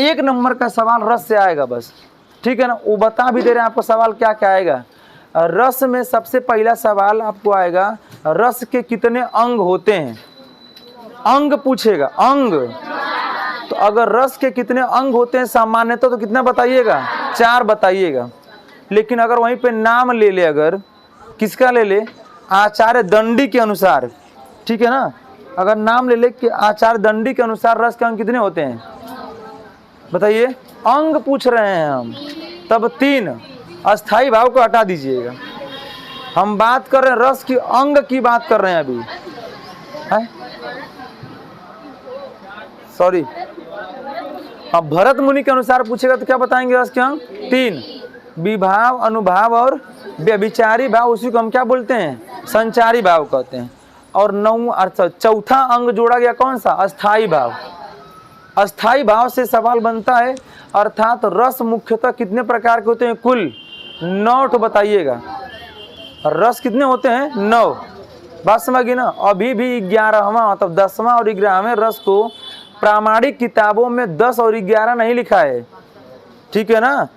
1 number का सवाल रस से आएगा बस, ठीक है ना। वो बता भी दे रहे हैं आपको सवाल क्या क्या आएगा। रस में सबसे पहला सवाल आपको आएगा, रस के कितने अंग होते हैं, अंग पूछेगा, अंग। तो अगर रस के कितने अंग होते हैं सामान्यतः तो कितना बताइएगा, 4 बताइएगा। लेकिन अगर वहीं पे नाम ले ले, अगर किसका ले ले, आचार्य दंडी के अनुसार, ठीक है ना, अगर नाम ले ले कि आचार्य दंडी के अनुसार रस के अंग कितने होते हैं, बताइए। अंग पूछ रहे हैं हम, तब 3। अस्थाई भाव को हटा दीजिएगा, हम बात कर रहे हैं रस की, अंग की बात कर रहे हैं अभी, है सॉरी। अब भरत मुनि के अनुसार पूछेगा तो क्या बताएंगे, रस के अंग 3, विभाव, अनुभाव और व्यभिचारी भाव, उसी को हम क्या बोलते हैं, संचारी भाव कहते हैं। और 9 चौथा अंग जोड़ा गया कौन सा, अस्थाई भाव। अस्थाई भाव से सवाल बनता है, अर्थात रस मुख्यतः कितने प्रकार के होते हैं, कुल 9 तो बताइएगा। रस कितने होते हैं, 9। बात समझ गई ना। अभी भी 11वां मतलब 10वां और 11वें रस को प्रामाणिक किताबों में 10 और 11 नहीं लिखा है, ठीक है ना।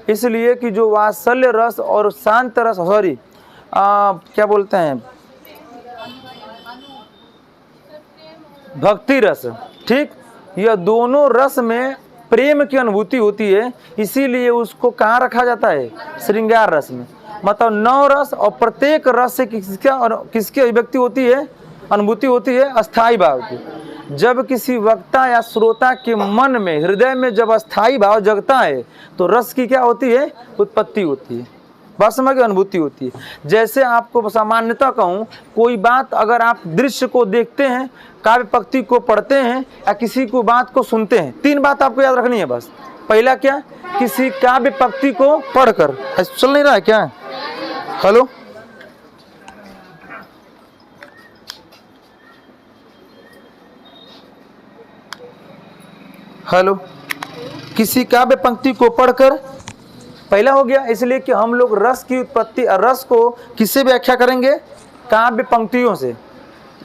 इसलिए कि जो वात्सल्य रस और शांत रस, सॉरी क्या बोलते हैं, भक्ति रस, ठीक, यह दोनों रस में प्रेम की अनुभूति होती है, इसीलिए उसको कहाँ रखा जाता है, श्रृंगार रस में। मतलब 9 रस और प्रत्येक रस से किसकी अभिव्यक्ति होती है, अनुभूति होती है, अस्थाई भाव की। जब किसी वक्ता या श्रोता के मन में, हृदय में जब अस्थाई भाव जगता है तो रस की क्या होती है, उत्पत्ति होती है, बात समझ की अनुभूति होती है। जैसे आपको सामान्यतः कहूँ, कोई बात अगर आप दृश्य को देखते हैं, काव्य पंक्ति को पढ़ते हैं या किसी को बात को सुनते हैं, 3 बात आपको याद रखनी है बस। पहला क्या, किसी काव्य पंक्ति को पढ़कर, चल नहीं रहा है क्या, हेलो, हेलो, किसी काव्य पंक्ति को पढ़कर, पहला हो गया। इसलिए कि हम लोग रस की उत्पत्ति, रस को किससे व्याख्या करेंगे, काव्य पंक्तियों से।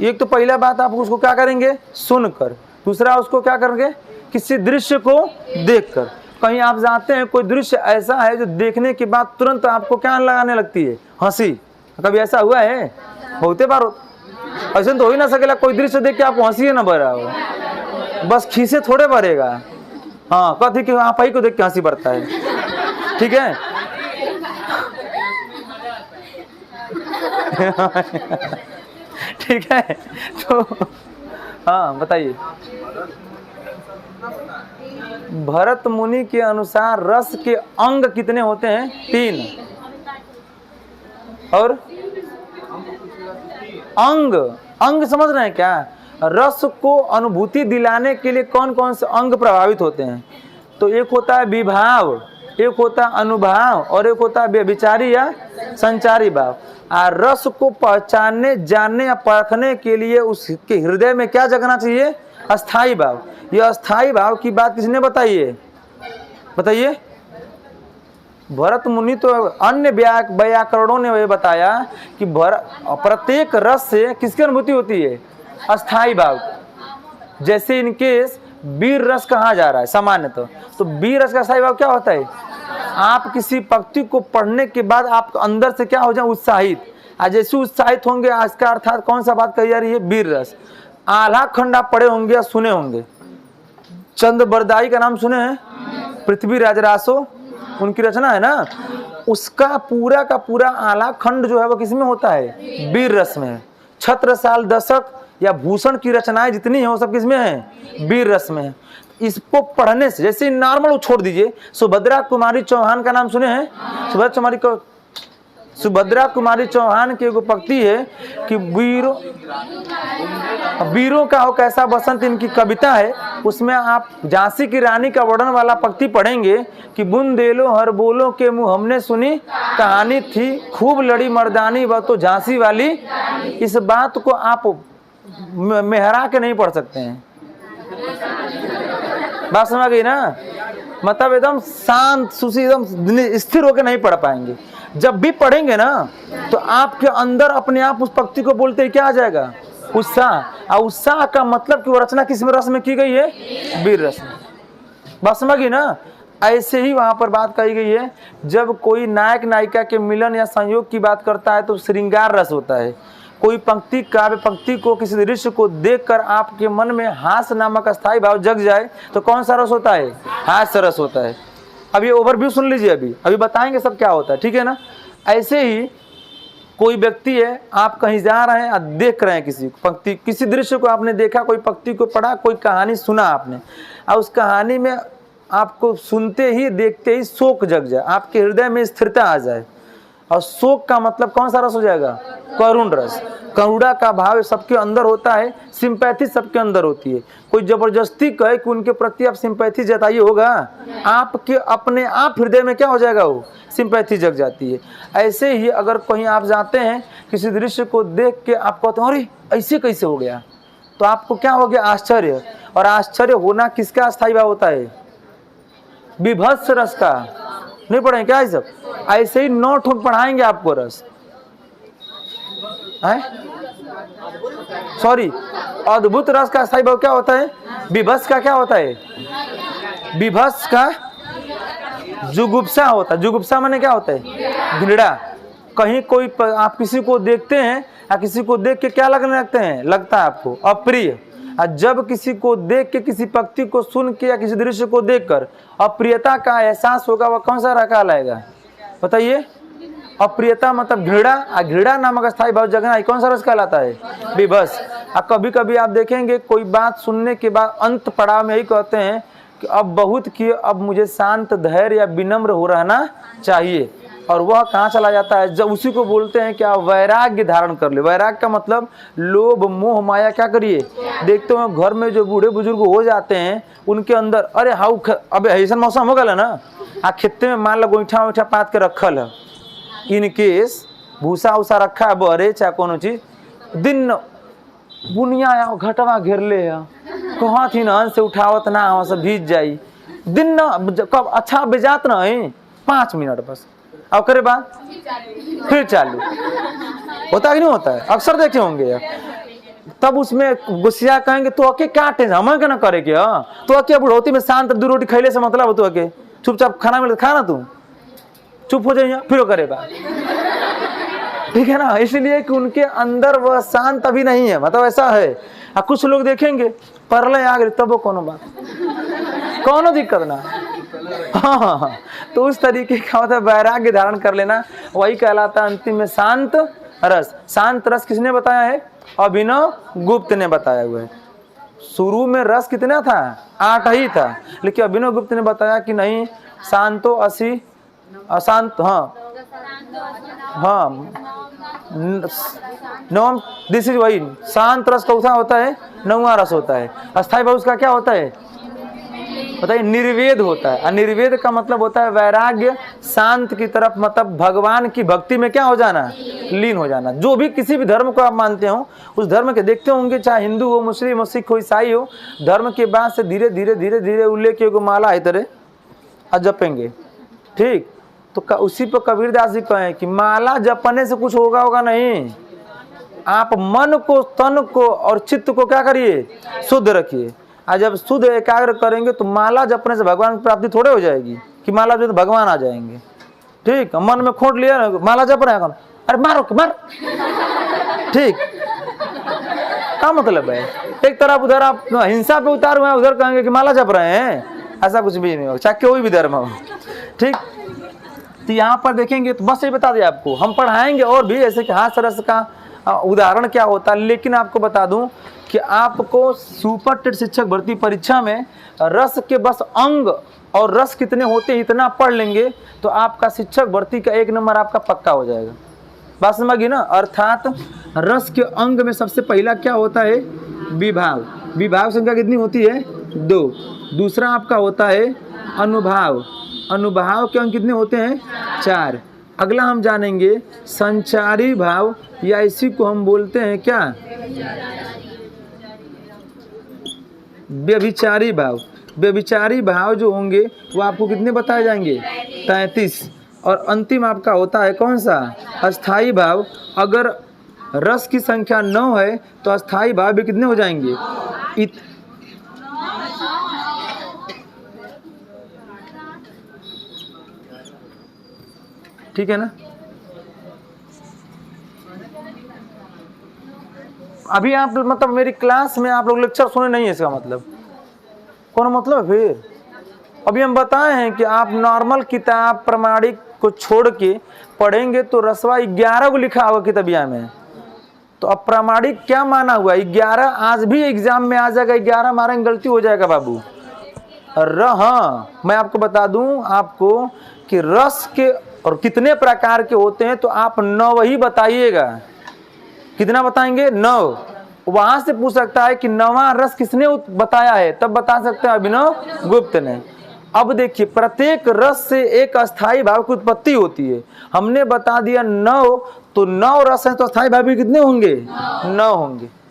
एक तो पहला बात आप उसको क्या करेंगे, सुनकर। दूसरा उसको क्या करेंगे, किसी दृश्य को देखकर। कहीं आप जाते हैं, कोई दृश्य ऐसा है जो देखने के बाद तुरंत आपको क्या लगाने लगती है, हंसी। कभी ऐसा हुआ है, बहुते बार। ऐसा तो हो ही ना सकेला कोई दृश्य देख के आपको हंसी ना भरा हो, बस खीसे थोड़े भरेगा। हाँ, कथी कि आप ही को देख के हंसी भरता है, ठीक है। ठीक है, तो हाँ बताइए। भरत मुनि के अनुसार रस के अंग कितने होते हैं, 3। और अंग, अंग समझ रहे हैं क्या, रस को अनुभूति दिलाने के लिए कौन कौन से अंग प्रभावित होते हैं। तो एक होता है विभाव, एक होता है अनुभाव और एक होता है व्यभिचारी या संचारी भाव। रस को पहचानने, जानने या परखने के लिए उसके हृदय में क्या जगना चाहिए, अस्थाई भाव। यह अस्थाई भाव की बात किसने बताई है, बताइए। भरत मुनि तो अन्य व्याकरणों ने यह बताया कि प्रत्येक रस से किसकी अनुभूति होती है, अस्थाई भाव। जैसे इनकेस वीर रस कहा जा रहा है सामान्यतः, तो वीर रस का अस्थाई भाव क्या होता है, आप किसी पंक्ति को पढ़ने के बाद आप अंदर से क्या हो जाए, उत्साहित। जैसे उत्साहित होंगे, इसका अर्थात कौन सा बात कही जा रही है, वीर रस। आल्हा खंड आप पढ़े होंगे या सुने होंगे, चंद बरदाई का नाम सुने हैं, पृथ्वी राजरासो उनकी रचना है ना, उसका पूरा का पूरा आल्हा खंड जो है वो किसमें होता है, वीर रस में। छत्रसाल दशक या भूषण की रचनाएं जितनी हैं वो सब किसमें है, वीर रस में है। इसको पढ़ने से, जैसे नॉर्मल छोड़ दीजिए, सुभद्रा कुमारी चौहान का नाम सुने हैं, सुभद्रा कुमारी चौहान की एक पंक्ति है कि वीरों का हो कैसा बसंत, इनकी कविता है। उसमें आप झांसी की रानी का वर्णन वाला पंक्ति पढ़ेंगे कि बुंदेलो हर बोलो के मुंह हमने सुनी, कहानी थी खूब लड़ी मर्दानी वह तो झांसी वाली। इस बात को आप मेहरा के नहीं पढ़ सकते हैं, बात समझ गई ना। मतलब एकदम शांत सुशी, एकदम स्थिर होकर नहीं पढ़ पाएंगे। जब भी पढ़ेंगे ना तो आपके अंदर अपने आप उस पंक्ति को बोलते ही क्या आ जाएगा, उत्साह। और उत्साह का मतलब कि वो रचना किस रस में की गई है, वीर रस में। बात समझ गई ना। ऐसे ही वहां पर बात कही गई है, जब कोई नायक नायिका के मिलन या संयोग की बात करता है तो श्रृंगार रस होता है। कोई पंक्ति काव्य पंक्ति को, किसी दृश्य को देखकर आपके मन में हास्य नामक अस्थायी भाव जग जाए तो कौन सा रस होता है? हास्य रस होता है। अब ये ओवरव्यू सुन लीजिए, अभी बताएंगे सब क्या होता है, ठीक है ना। ऐसे ही कोई व्यक्ति है, आप कहीं जा रहे हैं, देख रहे हैं किसी पंक्ति, किसी दृश्य को आपने देखा, कोई पंक्ति को पढ़ा, कोई कहानी सुना आपने, और उस कहानी में आपको सुनते ही देखते ही शोक जग जाए, आपके हृदय में स्थिरता आ जाए। और शोक का मतलब कौन सा रस हो जाएगा? करुण रस। करुणा का भाव सबके अंदर होता है, सिंपैथी सबके अंदर होती है। कोई जबरदस्ती कहे कि उनके प्रति आप सिंपैथी जताइए, होगा? आपके अपने आप हृदय में क्या हो जाएगा? वो सिंपैथी जग जाती है। ऐसे ही अगर कहीं आप जाते हैं, किसी दृश्य को देख के आप कहते हैं अरे ऐसे कैसे हो गया, तो आपको क्या हो गया? आश्चर्य। और आश्चर्य होना किसका अस्थायी भाव होता है? विभत्स रस का। नहीं पढ़ेंगे क्या ये सब? ऐसे ही 9 ठोक पढ़ाएंगे आपको रस, सॉरी, अद्भुत रस का अस्थायी भाव क्या होता है? विभत्स का क्या होता है? विभत्स का जुगुप्सा होता है। जुगुप्सा माने क्या होता है? घृणा। कहीं कोई आप किसी को देखते हैं या किसी को देख के क्या लगने लगते हैं? लगता है आपको अप्रिय। और जब किसी को देख के, किसी पंक्ति को सुन के या किसी दृश्य को देखकर अप्रियता का एहसास होगा, वह कौन सा रस आएगा? बताइए। अप्रियता मतलब घृणा, और घृणा नामक अस्थायी भाव जगना कौन सा रस कहलाता है? विभत्स। और कभी कभी आप देखेंगे कोई बात सुनने के बाद अंत पड़ाव में यही कहते हैं कि अब बहुत किए, अब मुझे शांत, धैर्य या विनम्र हो रहना चाहिए। और वह कहाँ चला जाता है? जब उसी को बोलते हैं क्या? वैराग्य धारण कर ले। वैराग्य का मतलब लोभ मोह माया क्या करिए? देखते हो घर में जो बूढ़े बुजुर्ग हो जाते हैं, उनके अंदर अरे हाउ अब ऐसा मौसम हो गया ना, आ खेते में मान लो गोईठा वोईठा पात के रखल है, इन केस भूसा उसा रखा है बरे चाहे कोनो चीज, दिन बुनिया घटवा घेर ले कहाँ थी ना से उठावत ना वहाँ से भीज जाई दिन न कब अच्छा बेजात ना है 5 मिनट बस, अब करे बाद फिर चालू होता कि नहीं होता है? अक्सर देखे होंगे यार। तब उसमें गुस्सा कहेंगे तो अके क्या टेंशन हमें क्या ना करे क्या, तो अके बुढ़ौती में शांत 2 रोटी खैले से मतलब हो, तो अके चुपचाप खाना मिले खाना, तू चुप हो जाइए फिर करे बात, ठीक है ना। इसलिए कि उनके अंदर वह शांत अभी नहीं है, मतलब ऐसा है। और कुछ लोग देखेंगे परले आ गए तब कोनो बात, कोनो दिक्कत ना। हाँ, तो उस तरीके का होता है वैराग्य धारण कर लेना, वही कहलाता है अंतिम में शांत रस। शांत रस किसने बताया है? अभिनव गुप्त ने बताया हुआ है। शुरू में रस कितना था? 8 ही था, लेकिन अभिनव गुप्त ने बताया कि नहीं, शांतो 80 अशांत, हाँ नवम, दिस इज वही शांत रस कौन होता है? 9वां रस होता है। अस्थाई भाव उसका क्या होता है बताइए? निर्वेद होता है। और निर्वेद का मतलब होता है वैराग्य, शांत की तरफ, मतलब भगवान की भक्ति में क्या हो जाना? लीन हो जाना। जो भी किसी भी धर्म को आप मानते हो, उस धर्म के देखते होंगे, चाहे हिंदू हो, मुस्लिम हो, सिख हो, ईसाई हो, धर्म के बाद से धीरे धीरे धीरे धीरे उल्लेख को माला इतरे जपेंगे, ठीक। तो उसी पर कबीरदास जी कहें कि माला जपने से कुछ होगा नहीं, आप मन को, तन को और चित्त को क्या करिए? शुद्ध रखिए। और जब शुद्ध एकाग्र करेंगे तो माला जपने से भगवान की प्राप्ति थोड़े हो जाएगी कि माला जो तो भगवान आ जाएंगे, ठीक। मन में खोट लिया माला जप रहे हैं, अरे मारो मार, ठीक। क्या मतलब है? एक तरफ उधर आप हिंसा पे उतार हुए, उधर कहेंगे कि माला जप रहे हैं, ऐसा कुछ भी नहीं हो, चाहे कोई भी धर्म हो, ठीक। तो यहाँ पर देखेंगे तो बस ये बता दिया आपको, हम पढ़ाएंगे और भी ऐसे कि हास्य रस का उदाहरण क्या होता है। लेकिन आपको बता दूं कि आपको सुपर टेट शिक्षक भर्ती परीक्षा में रस के बस अंग और रस कितने होते हैं इतना पढ़ लेंगे तो आपका शिक्षक भर्ती का 1 नंबर आपका पक्का हो जाएगा। बात समझिए ना। अर्थात रस के अंग में सबसे पहला क्या होता है? विभाव। विभाव संख्या कितनी होती है? 2। दूसरा आपका होता है अनुभाव। अनुभाव के अंक कितने होते हैं? 4। अगला हम जानेंगे संचारी भाव, या इसी को हम बोलते हैं क्या? व्यभिचारी भाव। व्यभिचारी भाव जो होंगे वो आपको कितने बताए जाएंगे? 33। और अंतिम आपका होता है कौन सा? अस्थाई भाव। अगर रस की संख्या 9 है तो अस्थाई भाव भी कितने हो जाएंगे? ठीक है ना। अभी आप मतलब मेरी क्लास में आप लोग लेक्चर सुने नहीं है, इसका मतलब कौन मतलब है फिर? अभी हम बताए हैं कि आप नॉर्मल किताब प्रमाणिक को छोड़ के पढ़ेंगे तो रसवा 11 को लिखा होगा किताबिया में। तो अब प्रामाणिक क्या माना हुआ? 11 आज भी एग्जाम में आ जाएगा, 11 मारेंगे गलती हो जाएगा बाबू। हाँ, मैं आपको बता दूं आपको कि रस के और कितने प्रकार के होते हैं, तो आप 9 ही बताइएगा। कितना बताएंगे? 9। वहां से पूछ सकता है कि 9वां रस किसने बताया है, तब बता सकते हैं अभिनव गुप्त ने। अब देखिए, प्रत्येक रस से एक अस्थाई भाव की उत्पत्ति होती है। हमने बता दिया 9, तो 9 रस है तो अस्थाई भाव भी कितने होंगे? 9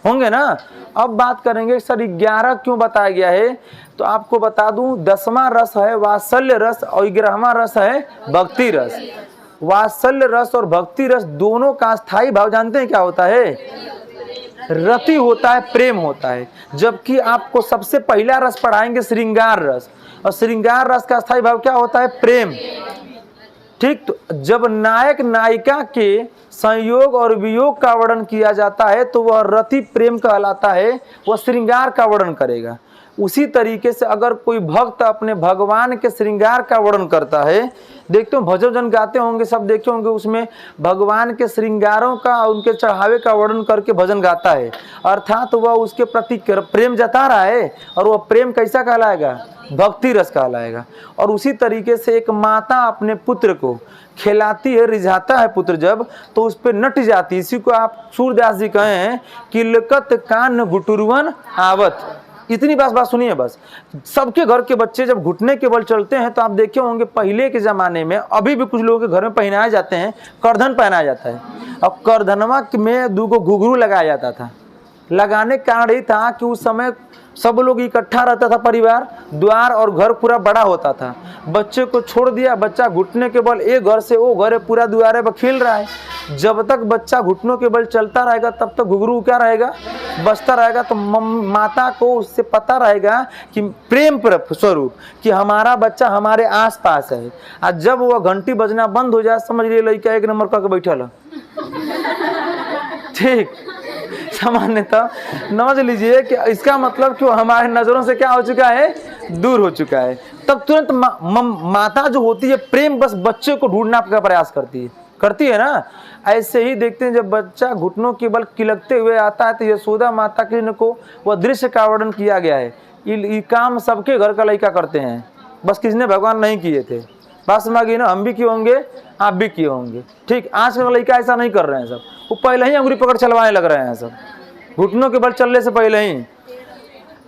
होंगे ना। अब बात करेंगे सर 11 क्यों बताया गया है, तो आपको बता दूं 10वां रस है वात्सल्य रस और 11वां रस है भक्ति रस। वात्सल्य रस और भक्ति रस दोनों का स्थायी भाव जानते हैं क्या होता है? रति होता है, प्रेम होता है। जबकि आपको सबसे पहला रस पढ़ाएंगे श्रृंगार रस, और श्रृंगार रस का स्थायी भाव क्या होता है? प्रेम। ठीक, तो जब नायक नायिका के संयोग और वियोग का वर्णन किया जाता है तो वह रति प्रेम कहलाता है, वह श्रृंगार का वर्णन करेगा। उसी तरीके से अगर कोई भक्त अपने भगवान के श्रृंगार का वर्णन करता है, देखते हो भजन गाते होंगे, सब देखे होंगे, उसमें भगवान के श्रृंगारों का, उनके चढ़ावे का वर्णन करके भजन गाता है, अर्थात वह उसके प्रति प्रेम जता रहा है, और वह प्रेम कैसा कहलाएगा? भक्ति रस कहलाएगा। और उसी तरीके से एक माता अपने पुत्र को खिलाती है, रिझाता है पुत्र जब, तो उस पर नट जाती। इसी को आप सूरदास जी कहे हैं कि लिकत कान गुटुरवन आवत। इतनी बात सुनिए बस। सबके घर के बच्चे जब घुटने के बल चलते हैं तो आप देखे होंगे पहले के ज़माने में, अभी भी कुछ लोगों के घर में पहनाए जाते हैं, करधन पहनाया जाता है। और करधनवा में 2 घुघरू लगाया जाता था। लगाने का कारण यही था कि उस समय सब लोग इकट्ठा रहता था, परिवार, द्वार और घर पूरा बड़ा होता था। बच्चे को छोड़ दिया, बच्चा घुटने के बल एक घर से वो घर पूरा द्वारे पर खेल रहा है। जब तक बच्चा घुटनों के बल चलता रहेगा तब तक घुघरू क्या रहेगा? बजता रहेगा। तो माता को उससे पता रहेगा कि प्रेम स्वरूप कि हमारा बच्चा हमारे आस पास है। और जब वह घंटी बजना बंद हो जाए, समझ लिए लड़का 1 नंबर करके बैठल है। ठीक, सामान्यतः समझ लीजिए कि इसका मतलब कि हमारे नजरों से क्या हो चुका है? दूर हो चुका है। तब तुरंत माता जो होती है प्रेम बस बच्चे को ढूंढने का प्रयास करती है ना। ऐसे ही देखते हैं जब बच्चा घुटनों के बल किलकते हुए आता है तो यशोदा माता कृष्ण को वह दृश्य का वर्णन किया गया है। ये काम सबके घर का लड़का करते हैं, बस किसने भगवान नहीं किए थे। बात समझ गई ना? हम भी किए होंगे, आप भी किए होंगे। ठीक, आज का लड़का ऐसा नहीं कर रहे हैं सब, वो पहले ही अंगुली पकड़ चलवाने लग रहे हैं सब, घुटनों के बल चलने से पहले ही।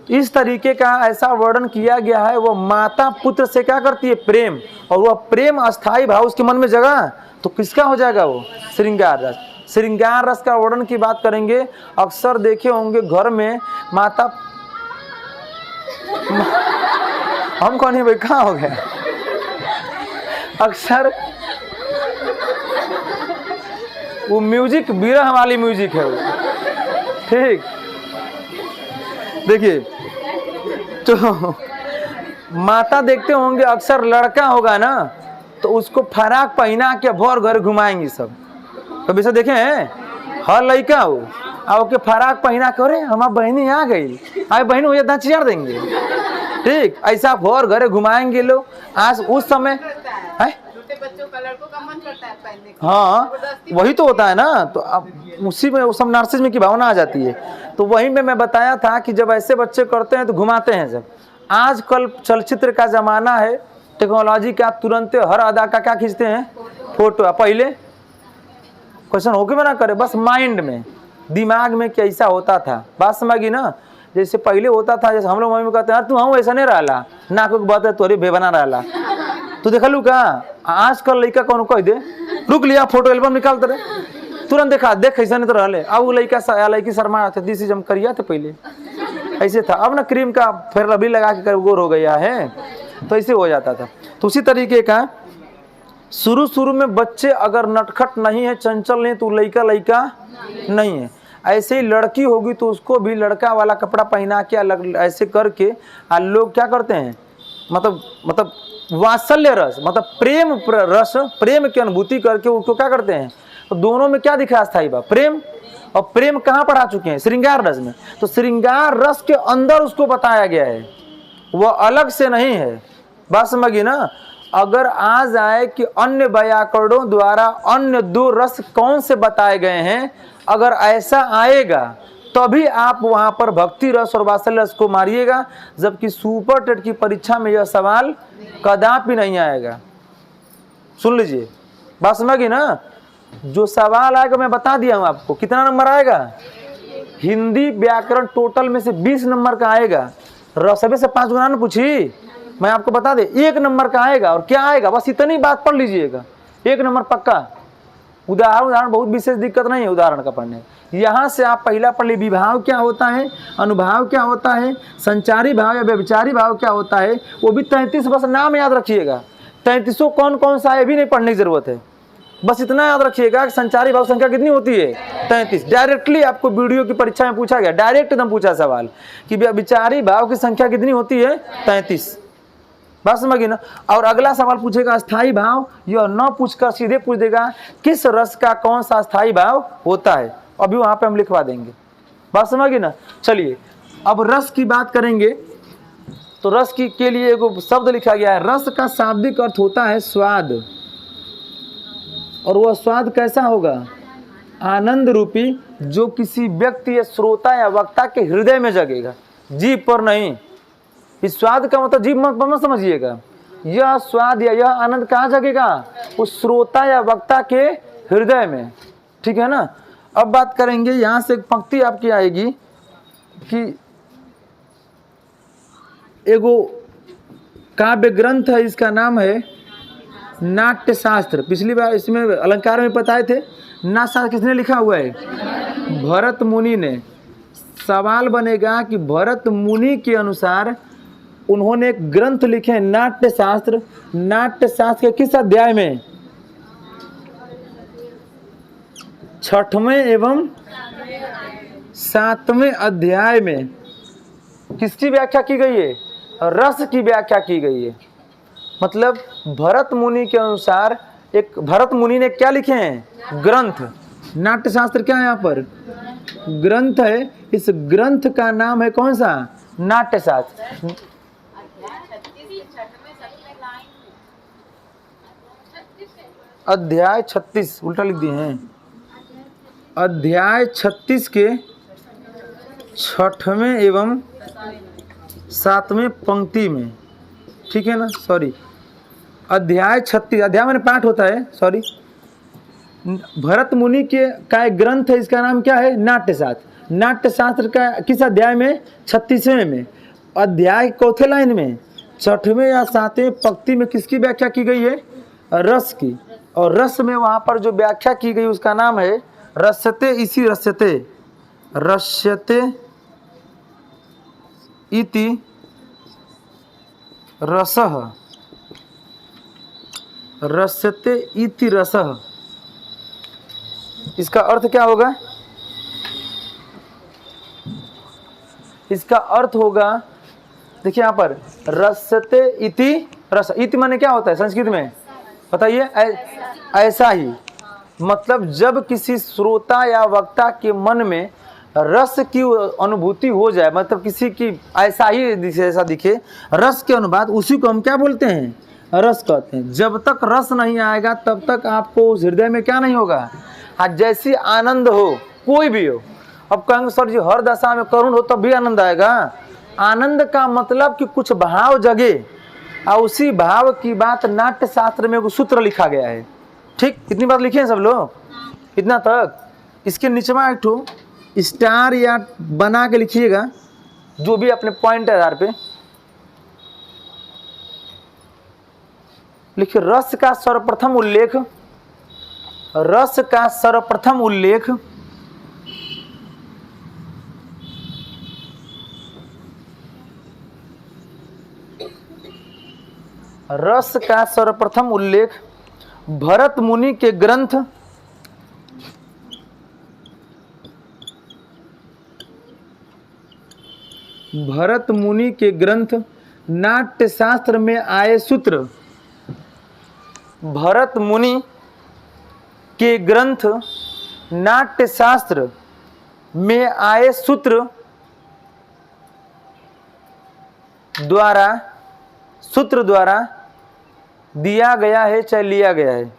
इस तरीके का ऐसा वर्णन किया गया है। वो माता पुत्र से क्या करती है? प्रेम। और वह प्रेम अस्थाई भाव उसके मन में जगा तो किसका हो जाएगा? वो श्रृंगार रस। श्रृंगार रस का वर्णन की बात करेंगे, अक्सर देखे होंगे घर में माता हम कौन है भाई, कहाँ हो गया? अक्सर वो म्यूजिक विरह वाली म्यूजिक है वो। ठीक, देखिए तो माता देखते होंगे अक्सर लड़का होगा ना तो उसको फराक पहना के भर घर घुमाएंगी सब। कभी ऐसा देखे हैं? हर लड़का हो और के फराक पहना करे हमारी बहनी आ गई, आए बहन हो जाता चियार देंगे। ठीक, ऐसा भर घरे घुमाएंगे लोग। आज उस समय है बच्चों का लड़कों का मन करता है पहनने का। हाँ, वही तो होता है ना। तो अब उसी में सब नार्सिज्म की भावना आ जाती है। तो वही में मैं बताया था कि जब ऐसे बच्चे करते हैं तो घुमाते हैं सब। आजकल चलचित्र का जमाना है, टेक्नोलॉजी का, तुरंत हर अदा का क्या खींचते हैं? फोटो। पहले क्वेश्चन होके में ना करे, बस माइंड में, दिमाग में कैसा होता था। बात समझी ना? जैसे पहले होता था, जैसे हम लोग मम्मी कहते हैं तू हम ऐसा नहीं रहा ना, कोई बात है तोरी बेबना रहा तो देखा लू का। आजकल लड़का कौन कह दे रुक लिया, फोटो एल्बम निकालते रहे, तुरंत देखा देख ऐसा नहीं तो रहा। अब लड़का लड़की शर्मा आते दिस जम करिया थे पहले ऐसे था। अब ना क्रीम का फिर रबड़ी लगा के गोर हो गया है, तो ऐसे हो जाता था। तो उसी तरीके का शुरू में बच्चे अगर नटखट नहीं है, चंचल नहीं, तो लड़का नहीं है। ऐसे ही लड़की होगी तो उसको भी लड़का वाला कपड़ा पहना के अलग ऐसे करके लोग क्या करते हैं, मतलब वात्सल्य रस मतलब रस, प्रेम की अनुभूति करके उसको क्या करते हैं, तो दोनों में क्या दिखा स्थायी भाव, प्रेम। और प्रेम कहाँ पढ़ा चुके हैं, श्रृंगार रस में। तो श्रृंगार रस के अंदर उसको बताया गया है, वह अलग से नहीं है। बात समझिए ना। अगर आ जाए कि अन्य व्याकरणों द्वारा अन्य दो रस कौन से बताए गए हैं, अगर ऐसा आएगा तभी आप वहां पर भक्ति रस और वात्सल्य रस को मारिएगा, जबकि सुपर टेट की परीक्षा में यह सवाल कदापि नहीं आएगा। सुन लीजिए, बात समझिए ना। जो सवाल आएगा मैं बता दिया हूं आपको, कितना नंबर आएगा, हिंदी व्याकरण टोटल में से 20 नंबर का आएगा। सभी से 5 गुना न पूछी, मैं आपको बता दे 1 नंबर का आएगा। और क्या आएगा, बस इतनी बात पढ़ लीजिएगा, 1 नंबर पक्का। उदाहरण बहुत विशेष दिक्कत नहीं है उदाहरण का पढ़ने। यहाँ से आप पहला पढ़ ली, विभाव क्या होता है, अनुभाव क्या होता है, संचारी भाव या व्यभिचारी भाव क्या होता है, वो भी 33 बस नाम याद रखिएगा। 33 कौन कौन सा है भी नहीं पढ़ने की जरूरत है, बस इतना याद रखिएगा कि संचारी भाव संख्या कितनी होती है, 33। डायरेक्टली आपको वीडियो की परीक्षा में पूछा गया, डायरेक्ट एकदम पूछा सवाल कि व्यभिचारी भाव की संख्या कितनी होती है, 33। बात समझिए ना। और अगला सवाल पूछेगा अस्थाई भाव, यह न पूछकर सीधे पूछ देगा किस रस का कौन सा अस्थाई भाव होता है, अभी वहां पे हम लिखवा देंगे। बात समझिए ना। चलिए अब रस की बात करेंगे। तो रस की के लिए एक शब्द लिखा गया है, रस का शाब्दिक अर्थ होता है स्वाद। और वह स्वाद कैसा होगा, आनंद रूपी, जो किसी व्यक्ति या श्रोता या वक्ता के हृदय में जगेगा, जीभ पर नहीं। इस स्वाद का मतलब जीभ मत समझिएगा, यह स्वाद या यह आनंद कहाँ जगेगा, उस श्रोता या वक्ता के हृदय में, ठीक है ना। अब बात करेंगे, यहाँ से एक पंक्ति आपकी आएगी कि एगो काव्य ग्रंथ है, इसका नाम है नाट्य शास्त्र। पिछली बार इसमें अलंकार में बताए थे, नाट्य शास्त्र किसने लिखा हुआ है, भरत मुनि ने। सवाल बनेगा कि भरत मुनि के अनुसार उन्होंने एक ग्रंथ लिखे नाट्य शास्त्र। नाट्य शास्त्र के किस अध्याय में, 6वें एवं 7वें अध्याय में किसकी व्याख्या की गई है, रस की व्याख्या की गई है। मतलब भरत मुनि के अनुसार एक भरत मुनि ने क्या लिखे हैं, ग्रंथ। नाट्य शास्त्र क्या है, यहाँ पर ग्रंथ है। इस ग्रंथ का नाम है कौन सा, नाट्य शास्त्र। अध्याय 36 उल्टा लिख दिए हैं, अध्याय 36 के 6वें एवं 7वें पंक्ति में, ठीक है ना। सॉरी, अध्याय 36, अध्याय मैंने पाठ होता है, सॉरी। भरत मुनि के का एक ग्रंथ है, इसका नाम क्या है, नाट्य शास्त्र। नाट्य शास्त्र का किस अध्याय में, 36वें में। अध्याय चौथे लाइन में 6वें या 7वें पंक्ति में किसकी व्याख्या की गई है, रस की। और रस में वहाँ पर जो व्याख्या की गई उसका नाम है रस्यते, इसी रस्यते, रस्यते इति रसः, रस्यते इति रसः। इसका अर्थ क्या होगा, इसका अर्थ होगा, देखिए यहाँ पर रस्यते इति रस। इति माने क्या होता है संस्कृत में, बताइए, ऐसा ही। मतलब जब किसी श्रोता या वक्ता के मन में रस की अनुभूति हो जाए, मतलब किसी की ऐसा ही ऐसा दिखे रस के अनुवाद, उसी को हम क्या बोलते हैं, रस कहते हैं। जब तक रस नहीं आएगा तब तक आपको उस हृदय में क्या नहीं होगा, आज जैसी आनंद हो, कोई भी हो। अब कहेंगे सर जी हर दशा में करुण हो तब भी आनंद आएगा। आनंद का मतलब कि कुछ भाव जगे, और उसी भाव की बात नाट्य शास्त्र में सूत्र लिखा गया है। ठीक, इतनी बात लिखी है सब लोग, इतना तक। इसके नीचवा एक ठो स्टार या बना के लिखिएगा, जो भी अपने पॉइंट के आधार पे लिखिए। रस का सर्वप्रथम उल्लेख, रस का सर्वप्रथम उल्लेख रस का सर्वप्रथम उल्लेख भरत मुनि के ग्रंथ भरत मुनि के ग्रंथ नाट्य शास्त्र में आए सूत्र, भरत मुनि के ग्रंथ नाट्य शास्त्र में आए सूत्र द्वारा दिया गया है चाहे लिया गया है।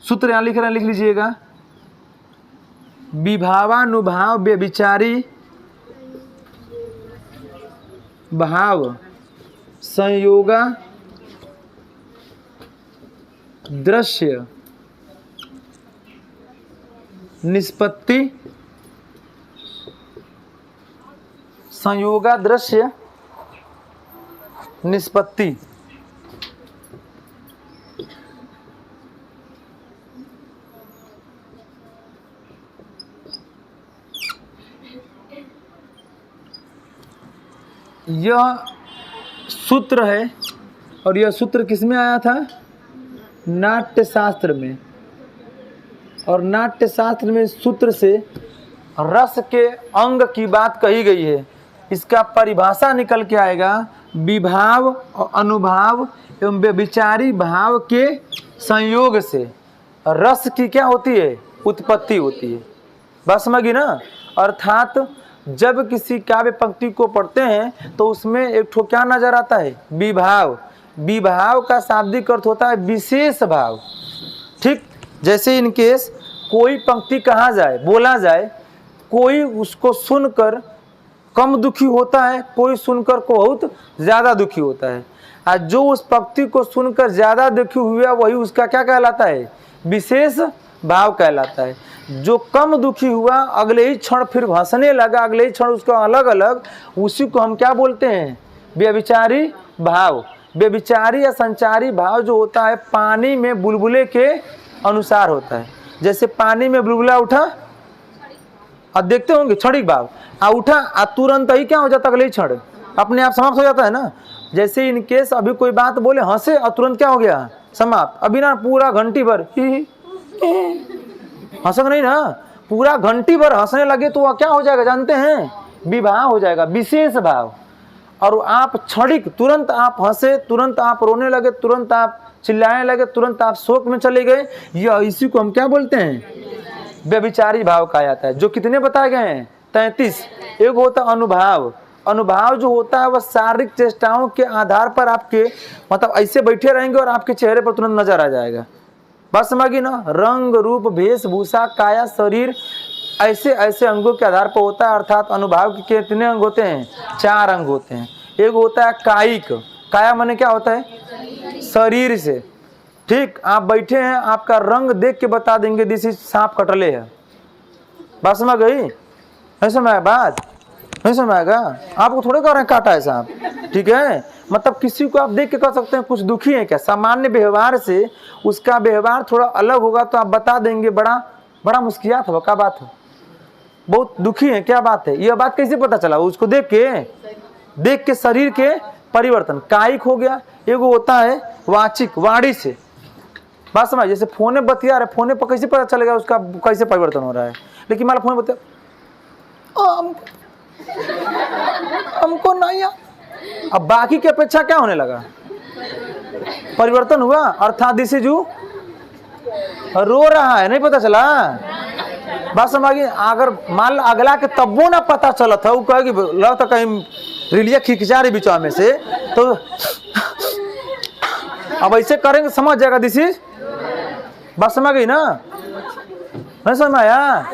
सूत्र यहां लिख रहे हैं, लिख लीजिएगा। विभावानुभाव व्यभिचारी भाव संयोगा दृश्य निष्पत्ति संयोगा दृश्य निष्पत्ति। यह सूत्र है और यह सूत्र किस में आया था? नाट्य शास्त्र में। और नाट्य शास्त्र में सूत्र से रस के अंग की बात कही गई है। इसका परिभाषा निकल के आएगा, विभाव और अनुभाव एवं व्यभिचारी भाव के संयोग से रस की क्या होती है? उत्पत्ति होती है। बस समझी ना? अर्थात जब किसी काव्य पंक्ति को पढ़ते हैं तो उसमें एक ठो क्या नजर आता है? विभाव। विभाव का शाब्दिक अर्थ होता है विशेष भाव। ठीक, जैसे इन केस कोई पंक्ति कहा जाए, बोला जाए, कोई उसको सुनकर कम दुखी होता है, कोई सुनकर को बहुत ज़्यादा दुखी होता है। और जो उस पंक्ति को सुनकर ज़्यादा दुखी हुआ वही उसका क्या कहलाता है? विशेष भाव कहलाता है। जो कम दुखी हुआ अगले ही क्षण फिर हंसने लगा, अगले ही क्षण उसका अलग अलग, उसी को हम क्या बोलते हैं? व्यभिचारी भाव। व्यभिचारी या संचारी भाव जो होता है पानी में बुलबुले के अनुसार होता है। जैसे पानी में बुलबुला उठा, अब देखते होंगे क्षणिक भाव, उठा तुरंत ही क्या हो जाता? अगले ही क्षण अपने आप समाप्त हो जाता है ना। जैसे इन केस अभी कोई बात बोले, हंसे और तुरंत क्या हो गया? समाप्त। अभी ना पूरा घंटी भर हंसक नहीं ना, पूरा घंटी भर हंसने लगे तो वह क्या हो जाएगा जानते हैं? विभाव हो जाएगा, विशेष भाव। और आप क्षणिक, तुरंत आप हंसे, तुरंत आप रोने लगे, तुरंत आप चिल्लाने लगे, तुरंत आप शोक में चले गए, यह इसी को हम क्या बोलते हैं? व्यभिचारी भाव कहा जाता है। जो कितने बताए गए हैं? 33। एक होता है अनुभाव। अनुभाव जो होता है वह शारीरिक चेष्टाओं के आधार पर आपके मतलब ऐसे बैठे रहेंगे और आपके चेहरे पर तुरंत नजर आ जाएगा। बस समझिए ना, रंग रूप वेशभूषा काया शरीर ऐसे ऐसे अंगों के आधार पर होता है। अर्थात अनुभाव के कितने अंग होते हैं? 4 अंग होते हैं। एक होता है कायिक। काया माने क्या होता है? शरीर से। ठीक, आप बैठे हैं, आपका रंग देख के बता देंगे दिस इज सांप कटले है। बात समझ गई? नहीं समझ बात? नहीं समझ आएगा? आपको थोड़े कह रहे हैं काटा है सांप। ठीक है, मतलब किसी को आप देख के कह सकते हैं कुछ दुखी है क्या? सामान्य व्यवहार से उसका व्यवहार थोड़ा अलग होगा तो आप बता देंगे बड़ा मुस्कियात हो, क्या बात है, बहुत दुखी है, क्या बात है। यह बात कैसे पता चला? उसको देख के शरीर के परिवर्तन। कायिक हो गया। एगो होता है वाचिक, वाणी से। बात समझ? जैसे फोने बतिया रहे, फोने पर कैसे पता चलेगा उसका कैसे परिवर्तन हो रहा है? लेकिन मान लो फोन बतिया हमको नहीं। अब बाकी की अपेक्षा क्या होने लगा? परिवर्तन हुआ। अर्थात दिस इज रो रहा है, नहीं पता चला? बात समझिए। अगर मान लो अगला के तब्बो ना पता चला था, वो कहे कि लगता कहीं रिलिया खिंचा रही बिचवा में से, तो अब ऐसे करेंगे समझ जाएगा दिस इज। बात समझ गई ना? नहीं समझ में आया?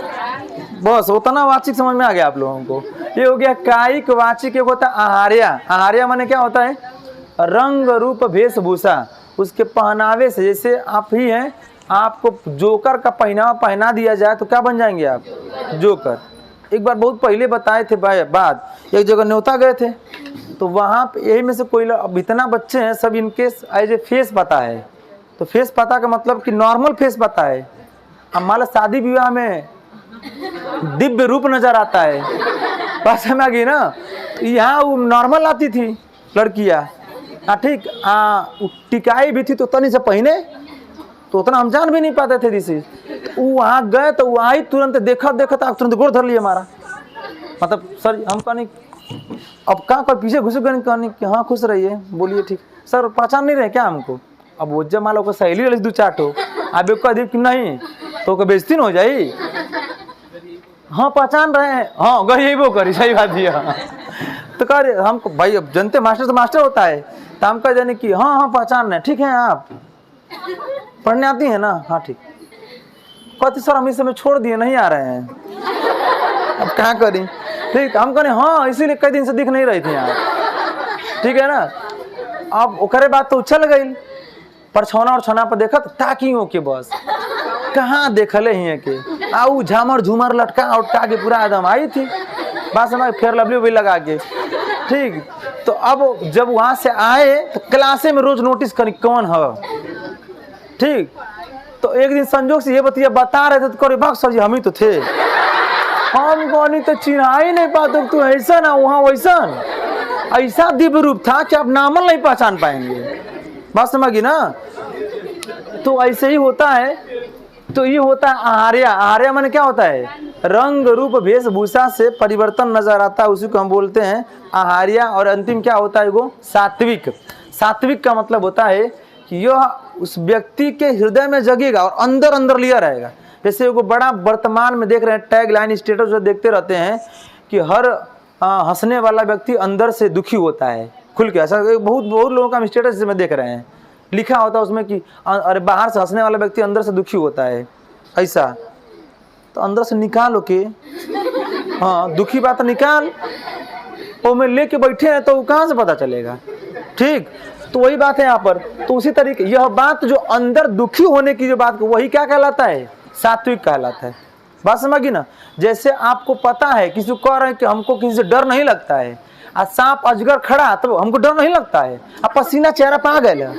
बस उतना वाचिक समझ में आ गया आप लोगों को। ये हो गया कायिक। वाचिक एक होता है आहार्या। आहार्या माने क्या होता है? रंग रूप वेशभूषा, उसके पहनावे से। जैसे आप ही हैं, आपको जोकर का पहनावा पहना दिया जाए तो क्या बन जाएंगे आप? जोकर। एक बार बहुत पहले बताए थे बात, एक जगह न्योता गए थे तो वहाँ पे यही में से कोई, अब इतना बच्चे हैं सब इनके एज ए फेस पता है। तो फेस पता का मतलब कि नॉर्मल फेस पता है। अब मान लो शादी विवाह में दिव्य रूप नजर आता है, बात समझ गई ना? यहाँ वो नॉर्मल आती थी लड़कियाँ, ठीक, टिकाई भी थी तो तनी से पहने तो उतना हम जान भी नहीं पाते थे दिस इज। वो वहाँ गए तो वहाँ ही तुरंत देखा आप तुरंत गोड़ धर लिए हमारा। मतलब सर हम कहने अब कहाँ कर पीछे घुस गए कहने कि हाँ खुश रहिए बोलिए ठीक सर पहचान नहीं रहे क्या हमको। अब वो जब मान लो सहेली रही 2-4 ठो अब एक कह कि नहीं तो बेइज्जती न हो जाई। हाँ पहचान रहे हैं हाँ गई वो करी सही बात है। तो कह रहे हमको भाई अब जनते मास्टर तो मास्टर होता है तो हम कह देने की हाँ हाँ पहचान रहे ठीक है आप पढ़ने आती हैं ना हाँ ठीक कहती सर हम इस समय छोड़ दिए नहीं आ रहे हैं अब क्या करें ठीक हम कहें हाँ इसीलिए कई दिन से दिख नहीं रही थी यहाँ ठीक है ना। अब ओकरे बात तो चल गई पर छौना और छौना पर देखा ताकि हो के बस कहाँ देखले ही के आऊ झामर झूमर लटका उटका के पूरा एकदम आई थी बस हमारे फेयर लवली भी लगा के ठीक। तो अब जब वहाँ से आए तो क्लासे में रोज नोटिस करी कौन है ठीक। तो एक दिन संजोग से ये बता रहे थे तो करे भाग सर जी हम ही तो थे हम कौन तो चिन्हा ही नहीं पाते तू ऐसा ना वहाँ वैसा ऐसा दिव्य रूप था कि आप नामल नहीं पहचान पाएंगे बात समझी ना। तो ऐसे ही होता है। तो ये होता है आहार्या। आहार्या माने क्या होता है रंग रूप वेशभूषा से परिवर्तन नजर आता है उसी को हम बोलते हैं आहार्या। और अंतिम क्या होता है वो सात्विक। सात्विक का मतलब होता है कि यह उस व्यक्ति के हृदय में जगेगा और अंदर अंदर लिया रहेगा। जैसे वो बड़ा वर्तमान में देख रहे हैं टैग लाइन स्टेटस जो देखते रहते हैं कि हर हंसने वाला व्यक्ति अंदर से दुखी होता है खुल के। ऐसा बहुत लोगों का स्टेटस में देख रहे हैं लिखा होता है उसमें कि अरे बाहर से हंसने वाला व्यक्ति अंदर से दुखी होता है ऐसा। तो अंदर से निकालो के हाँ दुखी बात निकाल वो में लेके बैठे हैं तो कहाँ से पता चलेगा ठीक। तो वही बात है यहाँ पर। तो उसी तरीके यह बात जो अंदर दुखी होने की जो बात वही क्या कहलाता है सात्विक कहलाता है। बात समझी ना। जैसे आपको पता है किसी को कह रहे हैं कि हमको किसी से डर नहीं लगता है और सांप अजगर खड़ा तो हमको डर नहीं लगता है अब पसीना चेहरा पे आ गया।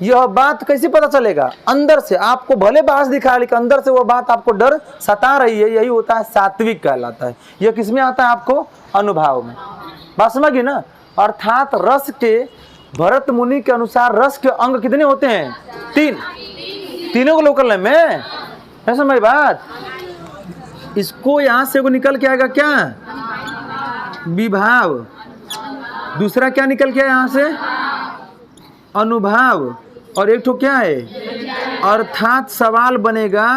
यह बात कैसे पता चलेगा अंदर से आपको भले बाहर दिखा लेकिन अंदर से वह बात आपको डर सता रही है यही होता है सात्विक कहलाता है। यह किसमें आता है आपको अनुभव में। बात समझी ना। अर्थात रस के भरत मुनि के अनुसार रस के अंग कितने होते हैं 3 तीनों को लोग कर ले में है समझ बात। इसको यहां से वो निकल के आएगा क्या विभाव। दूसरा क्या निकल के यहां से अनुभव और एक तो क्या है अर्थात सवाल बनेगा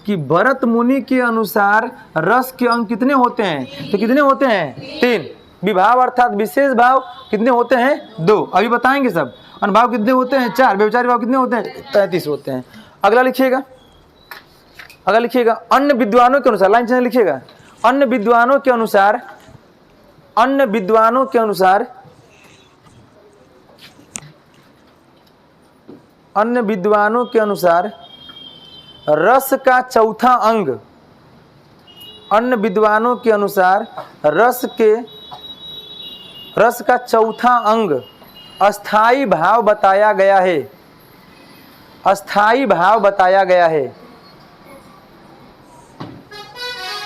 कि भरत मुनि के अनुसार रस के अंग कितने होते हैं तो कितने होते हैं 3। विभाव अर्थात विशेष भाव कितने होते हैं 2 अभी बताएंगे सब। अनुभाव कितने होते हैं 4। व्यभिचारी भाव कितने होते हैं 33 होते हैं। अगला लिखिएगा अन्य विद्वानों के अनुसार लाइन चेंज लिखिएगा। अन्य विद्वानों के अनुसार रस का चौथा अंग अन्य विद्वानों के अनुसार रस का चौथा अंग अस्थाई भाव बताया गया है। अस्थाई भाव बताया गया है।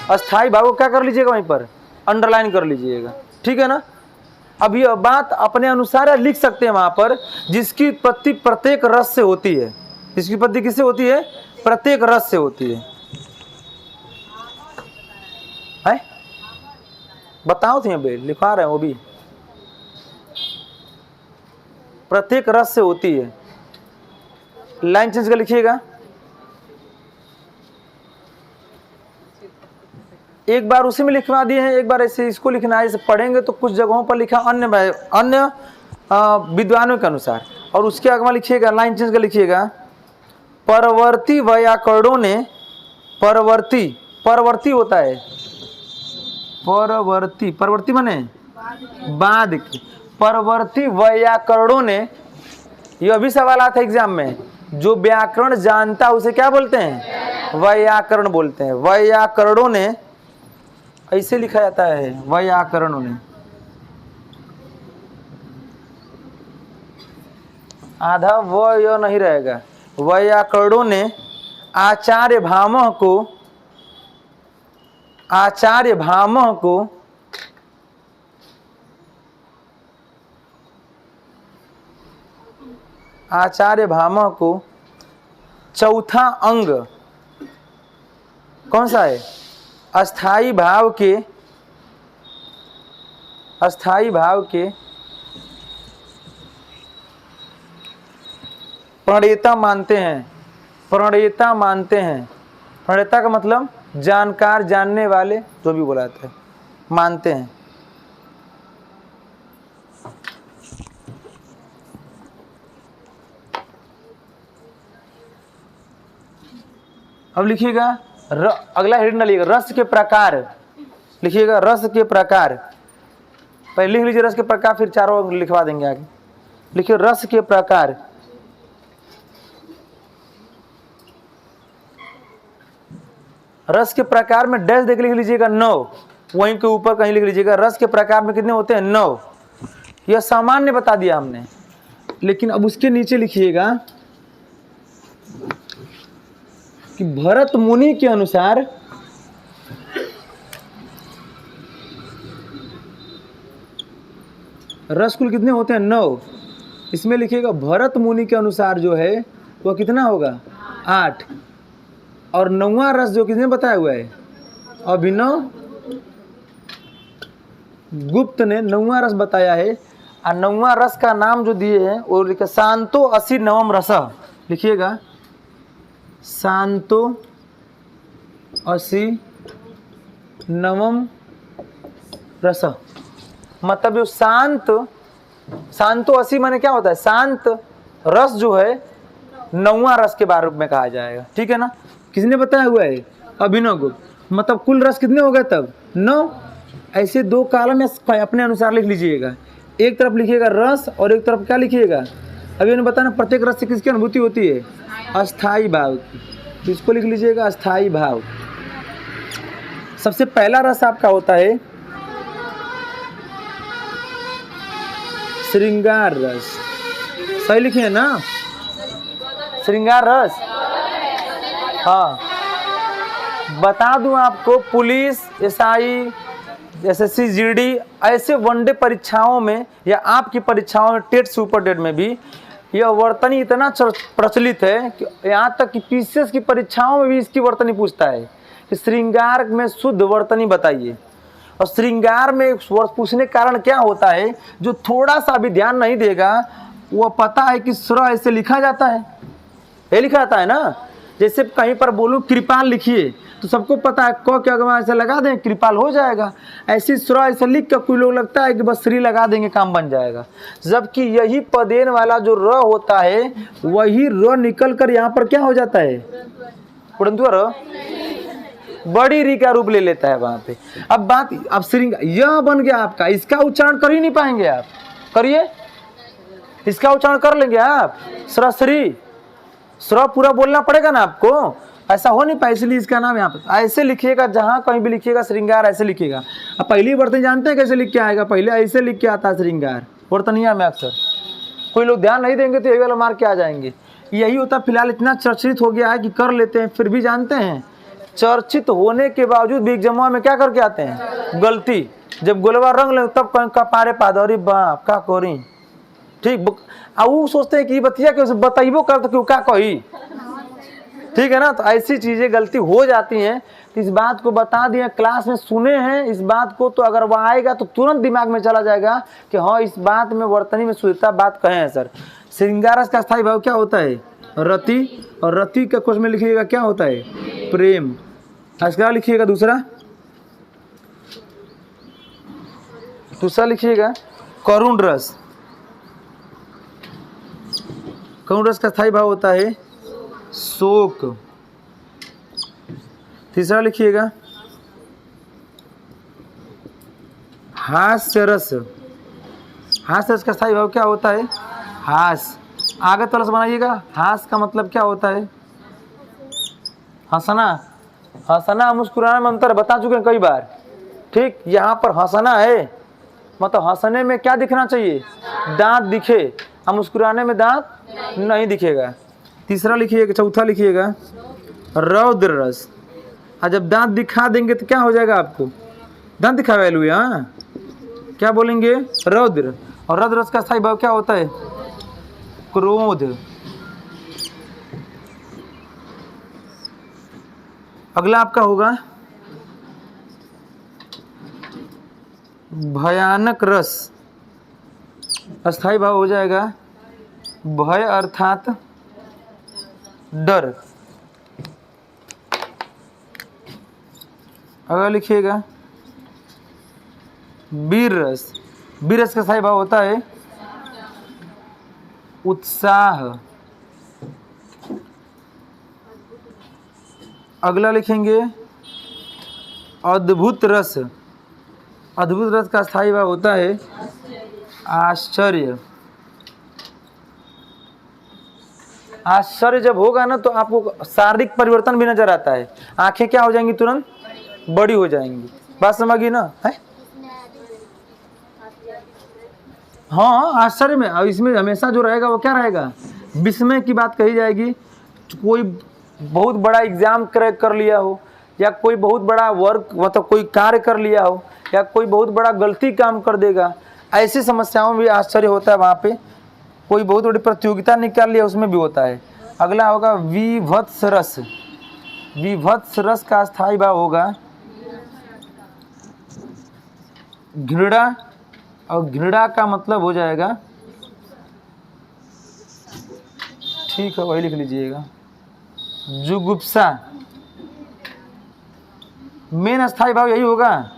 अस्थाई भाव को क्या कर लीजिएगा वहीं पर अंडरलाइन कर लीजिएगा ठीक है ना। अब यह बात अपने अनुसार लिख सकते हैं वहां पर जिसकी उत्पत्ति प्रत्येक रस से होती है। इसकी उत्पत्ति किससे होती है प्रत्येक रस से होती है बताओ थे बे लिखा रहे हैं वो भी प्रत्येक रस से होती है। लाइन चेंज कर लिखिएगा। एक बार उसी में लिखवा दिए हैं एक बार ऐसे इसको लिखना है। जैसे पढ़ेंगे तो कुछ जगहों पर लिखा अन्य विद्वानों के अनुसार और उसके आगे लिखिएगा लाइन चेंज कर लिखिएगा। परवर्ती वैयाकरणों ने परवर्ती होता है परवर्ती माने बाद की। परवर्ती वैयाकरणों ने यह भी सवाल आता है एग्जाम में जो व्याकरण जानता है उसे क्या बोलते हैं वैयाकरण बोलते हैं। वैयाकरणों ने ऐसे लिखा जाता है वैयाकरणों ने आधा व यह नहीं रहेगा। वैयाकरणों ने आचार्य भामह को चौथा अंग कौन सा है अस्थाई भाव के अस्थाई भाव के प्रणेता मानते हैं। प्रणेता मानते हैं, प्रणेता का मतलब जानकार, जानने वाले, जो भी बोला जाता है, मानते हैं। अब लिखिएगा अगला हेडिंग डालिएगा, रस के प्रकार। लिखिएगा रस के प्रकार, पहले लिख लीजिए रस के प्रकार, फिर चारों लिखवा देंगे आगे। लिखिए रस के प्रकार। रस के प्रकार में डैश देख लिख लीजिएगा 9, वहीं के ऊपर कहीं लिख लीजिएगा रस के प्रकार में कितने होते हैं 9। यह सामान्य बता दिया हमने, लेकिन अब उसके नीचे लिखिएगा कि भरत मुनि के अनुसार रस कुल कितने होते हैं 9। इसमें लिखिएगा भरत मुनि के अनुसार जो है वह कितना होगा 8, और 9वां रस जो किसने बताया हुआ है अभिनव गुप्त ने 9वां रस बताया है। और 9वां रस का नाम जो दिए हैं वो लिखा शांतो 80 नवम रस। लिखिएगा शांतो 80 नवम रस, मतलब जो शांतो 80 माने क्या होता है, शांत रस जो है 9वां रस के बारे में कहा जाएगा। ठीक है ना, किसने बताया हुआ है अभिनव गुप्त। मतलब कुल रस कितने हो गए तब 9। ऐसे 2 कॉलम में अपने अनुसार लिख लीजिएगा, एक तरफ लिखिएगा रस और एक तरफ क्या लिखिएगा। अभी उन्हें बताना प्रत्येक रस से किसकी अनुभूति होती है, अस्थाई भाव की। तो इसको लिख लीजिएगा अस्थाई भाव। सबसे पहला रस आपका होता है श्रृंगार रस। सही लिखिए ना, श्रृंगार रस। हाँ, बता दूं आपको, पुलिस, एसआई, एसएससी, जीडी ऐसे वनडे परीक्षाओं में या आपकी परीक्षाओं में, टेट सुपर टेट में भी यह वर्तनी इतना प्रचलित है कि यहाँ तक कि पीसीएस की परीक्षाओं में भी इसकी वर्तनी पूछता है कि श्रृंगार में शुद्ध वर्तनी बताइए। और श्रृंगार में पूछने का कारण क्या होता है, जो थोड़ा सा भी ध्यान नहीं देगा वो पता है कि स्वर ऐसे लिखा जाता है, ये लिखा जाता है ना। जैसे कहीं पर बोलूं कृपाल लिखिए तो सबको पता है क के अगर ऐसे लगा दें कृपाल हो जाएगा। ऐसी स्वर ऐसे लिख कर कोई लोग लगता है कि बस श्री लगा देंगे काम बन जाएगा, जबकि यही पदेन वाला जो र होता है वही र निकल कर यहाँ पर क्या हो जाता है, परंतु र बड़ी री का रूप ले लेता है वहां पे। अब बात, अब श्रृंगार यह बन गया आपका, इसका उच्चारण कर ही नहीं पाएंगे आप, करिए इसका उच्चारण कर लेंगे आप, श्री स्वर पूरा बोलना पड़ेगा ना आपको, ऐसा हो नहीं पाए, इसलिए इसका नाम यहाँ पर ऐसे लिखिएगा। जहाँ कहीं भी लिखिएगा श्रृंगार ऐसे लिखिएगा। अब पहली वर्तनी जानते हैं कैसे लिख के आएगा, पहले ऐसे लिख के आता है श्रृंगार वर्तनिया में। अक्सर कोई लोग ध्यान नहीं देंगे तो ये वाला मार के आ जाएंगे। यही होता, फिलहाल इतना चर्चित हो गया है कि कर लेते हैं, फिर भी जानते हैं चर्चित होने के बावजूद भी एग्जाम में क्या करके आते हैं गलती। जब गोलवा रंग ले तब कहीं कपारे पादरी बाप का कोरी, ठीक। अब वो सोचते हैं कि बतिया के बताइबो कर तो क्यों क्या कही, ठीक है ना। तो ऐसी चीजें गलती हो जाती हैं, तो इस बात को बता दिए, क्लास में सुने हैं इस बात को, तो अगर वह आएगा तो तुरंत दिमाग में चला जाएगा कि हाँ इस बात में वर्तनी में शुद्धता बात कहे हैं सर। श्रृंगार रस का स्थायी भाव क्या होता है रति, और रति का कोश में लिखिएगा क्या होता है प्रेम। इसका लिखिएगा दूसरा लिखिएगा करुण रस। करुण रस का स्थायी भाव होता है शोक। तीसरा लिखिएगा हास्य रस। हास्य रस का स्थायी भाव क्या होता है हास। आगे तलस बनाइएगा, हास का मतलब क्या होता है हंसना। हंसना मुस्कुराने में अंतर बता चुके हैं कई बार, ठीक। यहाँ पर हंसना है मतलब हंसने में क्या दिखना चाहिए दांत दिखे, और मुस्कुराने में दांत नहीं दिखेगा। तीसरा लिखिएगा, चौथा लिखिएगा रौद्र रस। और जब दांत दिखा देंगे तो क्या हो जाएगा आपको दांत दिखा वैल्यू, हाँ क्या बोलेंगे रौद्र। और रौद्र रस का स्थायी भाव क्या होता है क्रोध। अगला आपका होगा भयानक रस, अस्थाई भाव हो जाएगा भय अर्थात डर। अगर लिखिएगा वीर रस, वीर रस का स्थाई भाव होता है उत्साह। अगला लिखेंगे अद्भुत रस, अद्भुत रस का स्थाई भाव होता है आश्चर्य। आश्चर्य जब होगा ना तो आपको शारीरिक परिवर्तन भी नजर आता है, आंखें क्या हो जाएंगी, तुरंत बड़ी हो जाएंगी। बात समझिए ना है? हाँ आश्चर्य में, और इसमें हमेशा जो रहेगा वो क्या रहेगा, विस्मय की बात कही जाएगी। कोई बहुत बड़ा एग्जाम क्रैक कर लिया हो, या कोई बहुत बड़ा वर्क मतलब कोई कार्य कर लिया हो, या कोई बहुत बड़ा गलती काम कर देगा, ऐसी समस्याओं में भी आश्चर्य होता है। वहाँ पे कोई बहुत बड़ी प्रतियोगिता निकाल लिया, उसमें भी होता है। अगला होगा विभत्स रस, विभत्स रस का स्थायी भाव होगा घृणा, और घृणा का मतलब हो जाएगा, ठीक है वही लिख लीजिएगा, जुगुप्सा। मेन स्थायी भाव यही होगा,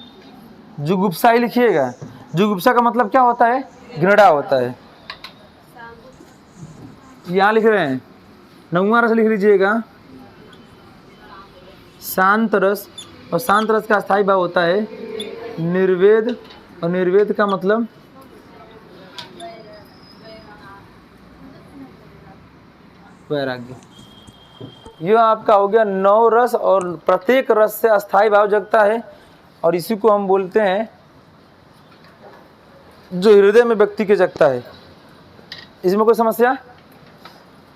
जुगुप्सा ही लिखिएगा। जुगुप्सा का मतलब क्या होता है, घृणा होता है। यहाँ लिख रहे हैं 9वां रस लिख लीजिएगा शांत रस, और शांत रस का स्थायी भाव होता है निर्वेद, और निर्वेद का मतलब वैराग्य। यह आपका हो गया 9 रस, और प्रत्येक रस से अस्थाई भाव जगता है, और इसी को हम बोलते हैं जो हृदय में व्यक्ति के जगता है। इसमें कोई समस्या,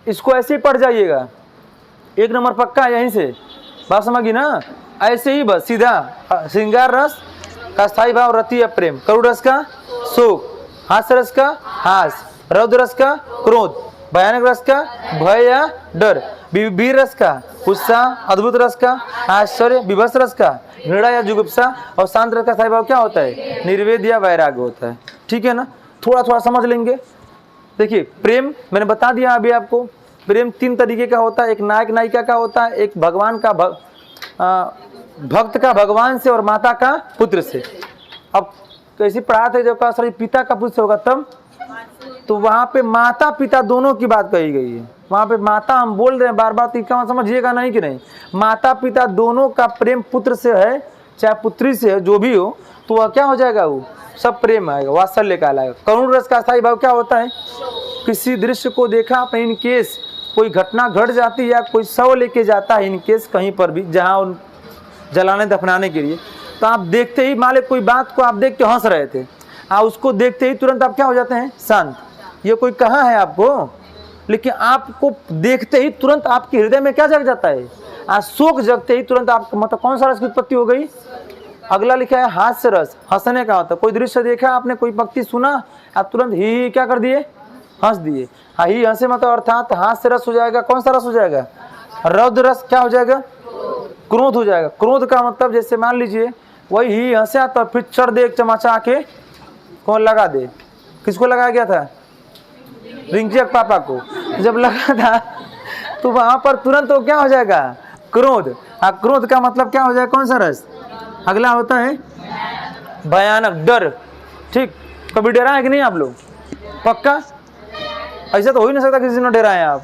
इसको ऐसे ही पढ़ जाइएगा, 1 नंबर पक्का है यहीं से, बात समझी ना। ऐसे ही बस सीधा श्रृंगार रस का स्थायी भाव रति या प्रेम, करुण रस का शोक, हास्य रस का हास, रौद्र रस का क्रोध, भयानक रस का भय या डर, वीर रस का उत्साह, अद्भुत रस का आश्चर्य, विभत्स रस का घृणा या जुगुप्सा, और शांत रस का स्थायी भाव क्या होता है, निर्वेद या वैराग्य होता है। ठीक है ना, थोड़ा थोड़ा समझ लेंगे। देखिए प्रेम मैंने बता दिया अभी आपको, प्रेम 3 तरीके का होता है, एक नायक नायिका का होता है, एक भगवान का भक्त का भगवान से, और माता का पुत्र से। अब कैसी पढ़ा थे जब का सर पिता का पुत्र से होगा तब, तो वहाँ पे माता पिता दोनों की बात कही गई है। वहाँ पे माता हम बोल रहे हैं बार बार, तो समझिएगा नहीं कि नहीं, माता पिता दोनों का प्रेम पुत्र से है चाहे पुत्री से है, जो भी हो, तो वह क्या हो जाएगा, वो सब प्रेम आएगा, वात्सल्य का आएगा। करुण रस का स्थायी भाव क्या होता है, किसी दृश्य को देखा आपने, इन केस कोई घटना घट जाती है या कोई शव लेके जाता है इन केस कहीं पर भी जहाँ जलाने दफनाने के लिए, तो आप देखते ही मान लो कोई बात को आप देख के हंस रहे थे, आप उसको देखते ही तुरंत आप क्या हो जाते हैं, शांत। ये कोई कहा है आपको, लेकिन आपको देखते ही तुरंत आपके हृदय में क्या जग जाता है, शोक जगते ही तुरंत आप मतलब कौन सा रस की उत्पत्ति हो गई। अगला लिखा है हास्य रस, हंसने का होता है। कोई दृश्य देखा आपने, कोई पंक्ति सुना, आप तुरंत ही क्या कर दिए, हंस दिए। हाँ ही हंसे मतलब अर्थात हास्य रस हो जाएगा। कौन सा रस हो जाएगा, रौद्र रस क्या हो जाएगा, क्रोध हो जाएगा। क्रोध का मतलब जैसे मान लीजिए वही ही हंसा तो फिर चढ़ दे एक चमाचा आके कौन लगा दे, किसको लगाया गया था, रिंकी के पापा को। जब लगा था तो वहां पर तुरंत वो क्या हो जाएगा, क्रोध। हाँ क्रोध का मतलब क्या हो जाएगा, कौन सा रस। अगला होता है भयानक, डर। ठीक, कभी डरा है कि नहीं आप लोग, पक्का, ऐसा तो हो ही नहीं सकता किसी ने डरा है आप।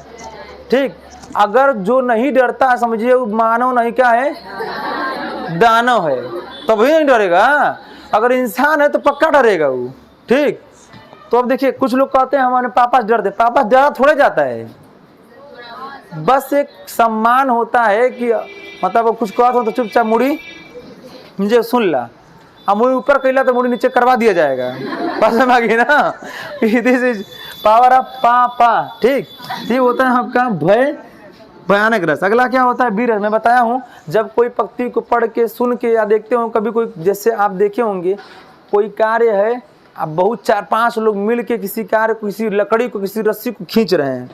ठीक, अगर जो नहीं डरता समझिए वो मानव नहीं क्या है, दानव है, तब ही नहीं डरेगा। अगर इंसान है तो पक्का डरेगा वो। ठीक, तो अब देखिए कुछ लोग कहते हैं हमारे पापा से डरते, पापा से डरा थोड़े जाता है, बस एक सम्मान होता है कि मतलब वो कुछ कहता हो तो चुपचाप मुड़ी मुझे सुन ला, अब मुड़ी ऊपर कैला तो मुड़ी नीचे करवा दिया जाएगा, बस समझ ना, दिस इज पावर ऑफ पापा। ठीक, ये होता है आपका भय भयानक रस। अगला क्या होता है, वीर रस। मैं बताया हूँ जब कोई पंक्ति को पढ़ के सुन के या देखते हो, कभी कोई जैसे आप देखे होंगे कोई कार्य है, अब बहुत 4-5 लोग मिल के किसी कार्य को, किसी लकड़ी को, किसी रस्सी को खींच रहे हैं,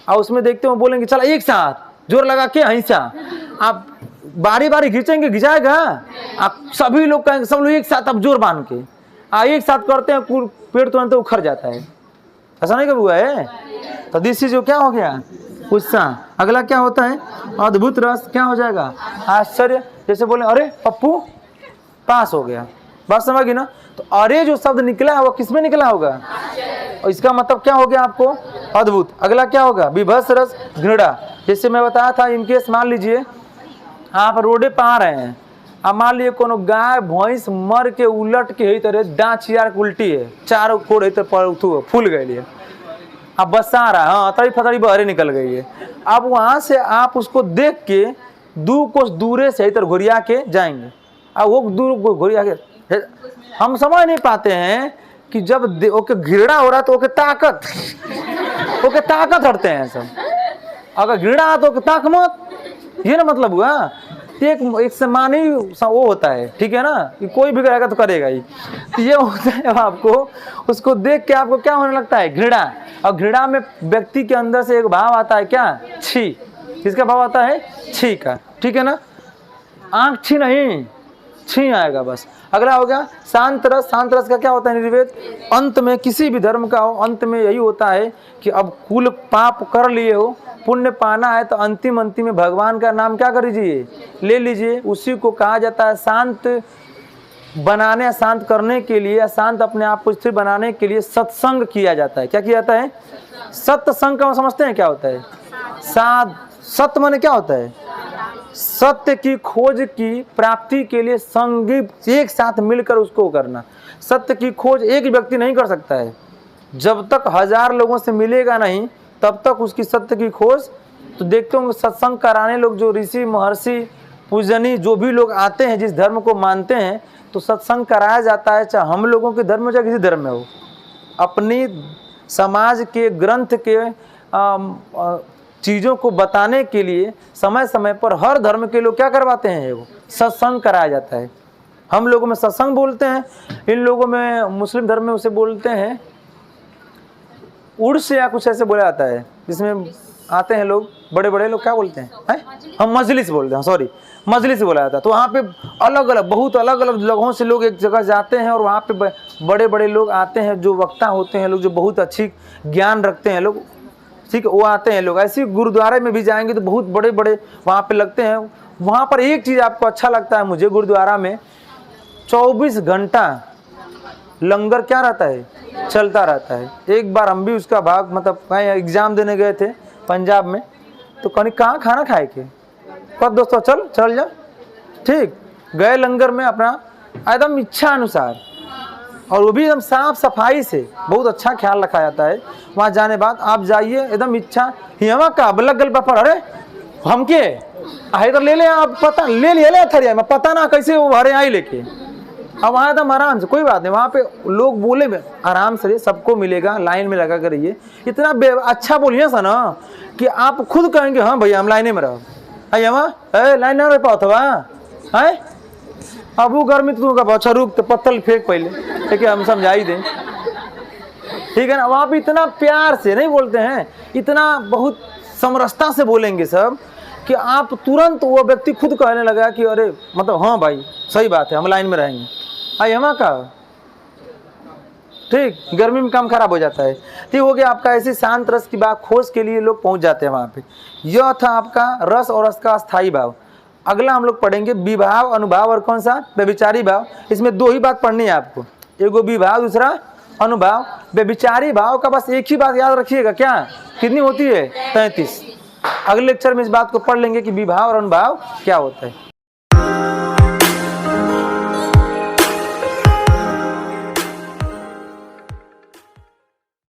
और उसमें देखते हो बोलेंगे चला एक साथ जोर लगा के ऐसा, आप बारी बारी खींचेंगे, घिंचाएगा, आप सभी लोग कहेंगे सब लोग एक साथ अब जोर बांध के, एक साथ करते हैं पेड़ तुरंत उखड़ जाता है, ऐसा नहीं कब हुआ है? तो दिस इज जो क्या हो गया? उत्साह। अगला क्या होता है? अद्भुत रस। क्या हो जाएगा? आश्चर्य। जैसे बोले अरे पप्पू पास हो गया, बात समझ गई ना? तो अरे जो शब्द निकला है वो किस में निकला होगा? और इसका मतलब क्या हो गया आपको? अद्भुत। अगला क्या होगा? विभत्स रस, घृणा। जैसे मैं बताया था, इनकेस मान लीजिए आप रोडे पे आ रहे हैं, अब मान लीजिए कोनो गाय भैंस मर के उलट के ही तरह दाँत यार उल्टी है, चारों कोड़ ही तरह फूल गई है, अब बसा रहा है, हाँ तड़ी फतड़ी बहरे निकल गई है। अब वहाँ से आप उसको देख के 2 कोस दूरे से इधर घुरिया के जाएंगे। अब वो दूर घुरिया के हम समझ नहीं पाते हैं कि जब ओके घृणा हो रहा है तो ओके ताकत हटते हैं सब। अगर घृणा तो ओके ताक मत, ये ना मतलब हुआ। एक समान ही वो होता है, ठीक है ना, कि कोई भी करेगा तो करेगा ही। तो ये होता है आपको उसको देख के आपको क्या होने लगता है? घृणा। और घृणा में व्यक्ति के अंदर से एक भाव आता है, क्या? छी। किसका भाव आता है? छी का, ठीक है ना? आंख छी नहीं, छी आएगा बस। अगला हो गया शांत रस। शांत रस का क्या होता है? निर्वेद। अंत में किसी भी धर्म का हो, अंत में यही होता है कि अब कुल पाप कर लिए हो, पुण्य पाना है, तो अंतिम में भगवान का नाम क्या कर लीजिए? ले लीजिए। उसी को कहा जाता है शांत बनाने, शांत करने के लिए, शांत अपने आप को स्थिर बनाने के लिए सत्संग किया जाता है। क्या किया जाता है? सत्संग का समझते हैं क्या होता है? सत्य माने क्या होता है? सत्य की खोज की प्राप्ति के लिए संगी एक साथ मिलकर उसको करना। सत्य की खोज एक व्यक्ति नहीं कर सकता है, जब तक 1000 लोगों से मिलेगा नहीं तब तक उसकी सत्य की खोज। तो देखते होंगे सत्संग कराने लोग, जो ऋषि महर्षि पूजनी जो भी लोग आते हैं, जिस धर्म को मानते हैं, तो सत्संग कराया जाता है, चाहे हम लोगों के धर्म में चाहे किसी धर्म में हो। अपनी समाज के ग्रंथ के चीज़ों को बताने के लिए समय समय पर हर धर्म के लोग क्या करवाते हैं? वो सत्संग कराया जाता है। हम लोगों में सत्संग बोलते हैं, इन लोगों में मुस्लिम धर्म में उसे बोलते हैं उर्स या कुछ ऐसे बोला जाता है, जिसमें आते हैं लोग, बड़े बड़े लोग, क्या बोलते हैं? हम मजलिस बोलते हैं, सॉरी मजलिस बोला जाता है। तो वहाँ पे अलग अलग बहुत अलग अलग जगहों से लोग एक जगह जाते हैं और वहाँ पे बड़े बड़े लोग आते हैं, जो वक्ता होते हैं लोग, जो बहुत अच्छी ज्ञान रखते हैं लोग, ठीक है, वो आते हैं लोग। ऐसे गुरुद्वारे में भी जाएंगे तो बहुत बड़े बड़े वहाँ पे लगते हैं। वहाँ पर एक चीज़ आपको अच्छा लगता है, मुझे गुरुद्वारा में 24 घंटा लंगर क्या रहता है? चलता रहता है। एक बार हम भी उसका भाग, मतलब कहीं एग्ज़ाम देने गए थे पंजाब में, तो कहीं कहाँ खाना खाए के, कब दोस्तों चल जा, ठीक, गए लंगर में अपना एकदम इच्छा अनुसार, और वो भी एकदम साफ सफाई से, बहुत अच्छा ख्याल रखा जाता है। वहाँ जाने बाद आप जाइए एकदम इच्छा हिमा का बलग गल पर, अरे हम के इधर ले आप पता ले लिया थरिया में, पता ना कैसे वो भरे आई लेके। अब वहाँ एकदम आराम से, कोई बात नहीं, वहाँ पे लोग बोले आराम से, सबको मिलेगा, लाइन में लगा कर रहिए। इतना अच्छा बोलिए सा ना कि आप खुद कहेंगे हाँ भैया हम लाइने में रहो। लाइन ना रह पाओ था है अब वो गर्मी तो तुमका अच्छा रुक तो पत्तल फेंक पहले, ठीक है, हम समझा ही दें, ठीक है ना। वहाँ पे इतना प्यार से नहीं बोलते हैं, इतना बहुत समरसता से बोलेंगे सब कि आप तुरंत वो व्यक्ति खुद कहने लगा कि अरे मतलब हाँ भाई सही बात है, हम लाइन में रहेंगे। यहाँ का ठीक, गर्मी में काम खराब हो जाता है। ठीक हो गया आपका ऐसे शांत रस की बात खोज के लिए लोग पहुंच जाते हैं वहाँ पे। यह था आपका रस और रस का स्थायी भाव। अगला हम लोग पढ़ेंगे विभाव, अनुभाव और कौन सा? व्यभिचारी भाव। इसमें 2 ही बात पढ़नी है आपको, एगो विभाव, दूसरा अनुभाव। व्यभिचारी भाव का बस एक ही बात याद रखिएगा, क्या कितनी होती है? 33। अगले लेक्चर में इस बात को पढ़ लेंगे कि विभाव और अनुभाव क्या होता है।